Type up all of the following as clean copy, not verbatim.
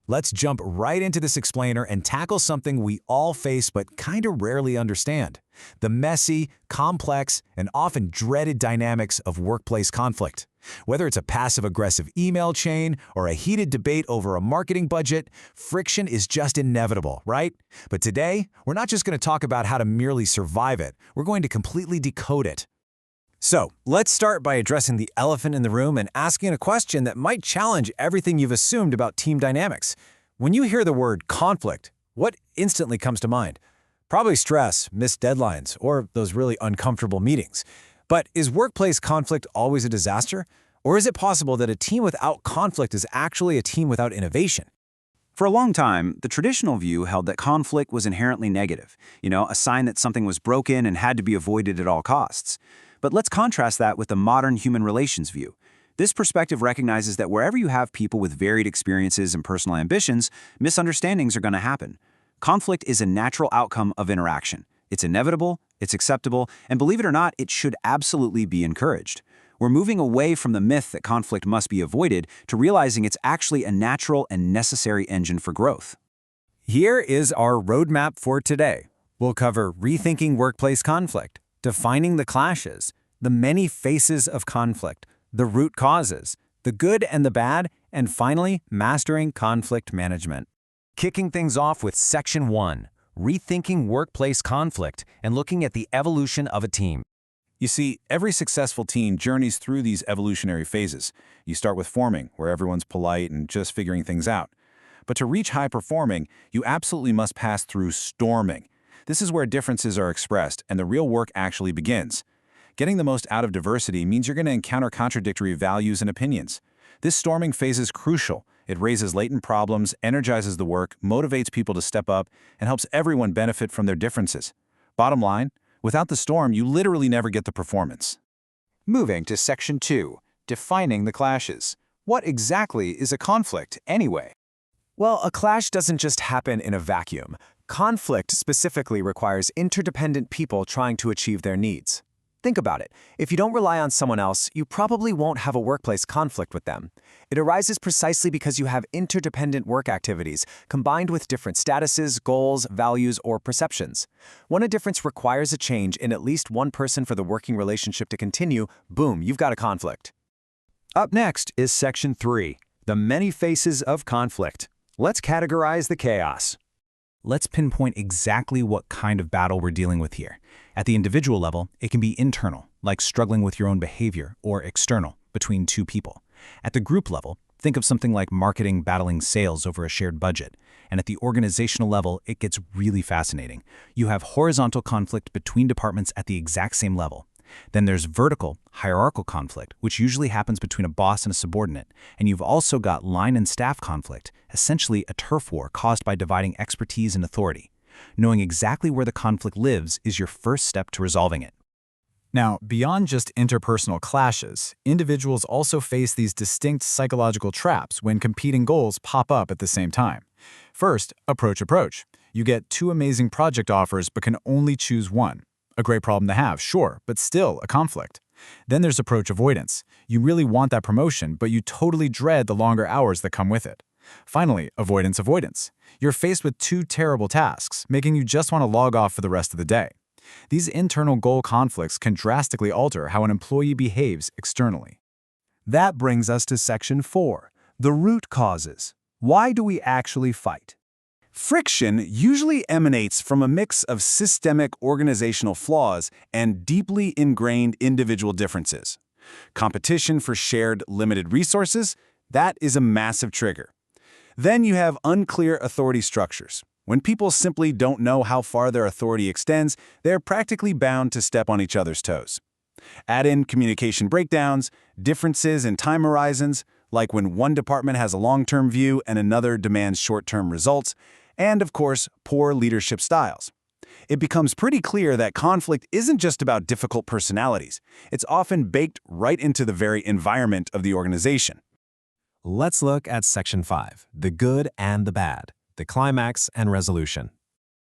Let's jump right into this explainer and tackle something we all face but kinda rarely understand: the messy, complex, and often dreaded dynamics of workplace conflict. Whether it's a passive-aggressive email chain or a heated debate over a marketing budget, friction is just inevitable, right? But today, we're not just going to talk about how to merely survive it, we're going to completely decode it. So, let's start by addressing the elephant in the room and asking a question that might challenge everything you've assumed about team dynamics. When you hear the word conflict, what instantly comes to mind? Probably stress, missed deadlines, or those really uncomfortable meetings. But is workplace conflict always a disaster? Or is it possible that a team without conflict is actually a team without innovation? For a long time, the traditional view held that conflict was inherently negative, a sign that something was broken and had to be avoided at all costs. But let's contrast that with the modern human relations view. This perspective recognizes that wherever you have people with varied experiences and personal ambitions, misunderstandings are going to happen. Conflict is a natural outcome of interaction. It's inevitable, it's acceptable, and believe it or not, it should absolutely be encouraged. We're moving away from the myth that conflict must be avoided to realizing it's actually a natural and necessary engine for growth. Here is our roadmap for today. We'll cover rethinking workplace conflict, defining the clashes, the many faces of conflict, the root causes, the good and the bad, and finally, mastering conflict management. Kicking things off with Section 1, rethinking workplace conflict and looking at the evolution of a team. You see, every successful team journeys through these evolutionary phases. You start with forming, where everyone's polite and just figuring things out. But to reach high performing, you absolutely must pass through storming. This is where differences are expressed and the real work actually begins. Getting the most out of diversity means you're going to encounter contradictory values and opinions. This storming phase is crucial. It raises latent problems, energizes the work, motivates people to step up, and helps everyone benefit from their differences. Bottom line, without the storm, you literally never get the performance. Moving to Section 2, defining the clashes. What exactly is a conflict anyway? Well, a clash doesn't just happen in a vacuum. Conflict specifically requires interdependent people trying to achieve their needs. Think about it. If you don't rely on someone else, you probably won't have a workplace conflict with them. It arises precisely because you have interdependent work activities combined with different statuses, goals, values, or perceptions. When a difference requires a change in at least one person for the working relationship to continue, boom, you've got a conflict. Up next is Section 3, the many faces of conflict. Let's categorize the chaos. Let's pinpoint exactly what kind of battle we're dealing with here. At the individual level, it can be internal, like struggling with your own behavior, or external, between two people. At the group level, think of something like marketing battling sales over a shared budget. And at the organizational level, it gets really fascinating. You have horizontal conflict between departments at the exact same level. Then there's vertical, hierarchical conflict, which usually happens between a boss and a subordinate. And you've also got line and staff conflict, essentially a turf war caused by dividing expertise and authority. Knowing exactly where the conflict lives is your first step to resolving it. Now, beyond just interpersonal clashes, individuals also face these distinct psychological traps when competing goals pop up at the same time. First, approach. You get two amazing project offers but can only choose one. A great problem to have, sure, but still a conflict. Then there's approach avoidance. You really want that promotion, but you totally dread the longer hours that come with it. Finally, avoidance. You're faced with two terrible tasks, making you just want to log off for the rest of the day. These internal goal conflicts can drastically alter how an employee behaves externally. That brings us to Section 4, the root causes. Why do we actually fight? Friction usually emanates from a mix of systemic organizational flaws and deeply ingrained individual differences. Competition for shared limited resources, that is a massive trigger. Then you have unclear authority structures. When people simply don't know how far their authority extends, they're practically bound to step on each other's toes. Add in communication breakdowns, differences in time horizons, like when one department has a long-term view and another demands short-term results, and, of course, poor leadership styles. It becomes pretty clear that conflict isn't just about difficult personalities. It's often baked right into the very environment of the organization. Let's look at Section 5, the good and the bad, the climax and resolution.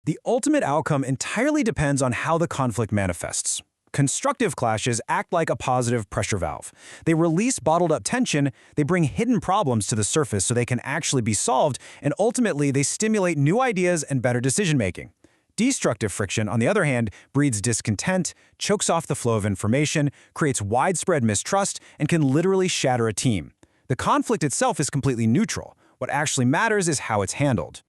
The ultimate outcome entirely depends on how the conflict manifests. Constructive clashes act like a positive pressure valve. They release bottled up tension, they bring hidden problems to the surface so they can actually be solved, and ultimately they stimulate new ideas and better decision-making. Destructive friction, on the other hand, breeds discontent, chokes off the flow of information, creates widespread mistrust, and can literally shatter a team. The conflict itself is completely neutral. What actually matters is how it's handled.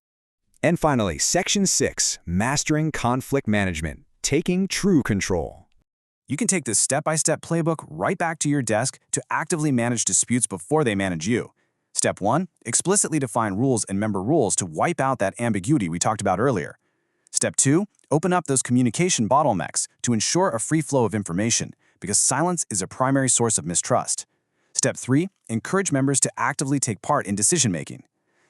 And finally, Section 6, Mastering Conflict Management, Taking True Control. You can take this step-by-step playbook right back to your desk to actively manage disputes before they manage you. Step 1, explicitly define rules and member roles to wipe out that ambiguity we talked about earlier. Step 2, open up those communication bottlenecks to ensure a free flow of information, because silence is a primary source of mistrust. Step 3, encourage members to actively take part in decision-making.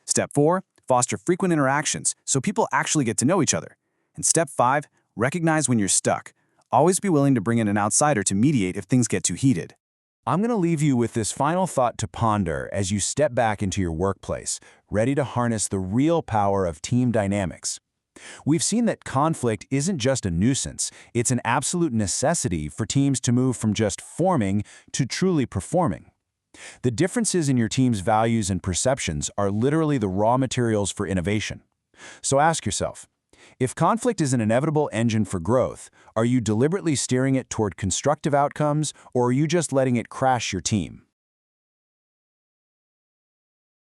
Step 4, foster frequent interactions so people actually get to know each other. And Step 5, recognize when you're stuck. Always be willing to bring in an outsider to mediate if things get too heated. I'm going to leave you with this final thought to ponder as you step back into your workplace, ready to harness the real power of team dynamics. We've seen that conflict isn't just a nuisance, it's an absolute necessity for teams to move from just forming to truly performing. The differences in your team's values and perceptions are literally the raw materials for innovation. So ask yourself, if conflict is an inevitable engine for growth, are you deliberately steering it toward constructive outcomes, or are you just letting it crash your team?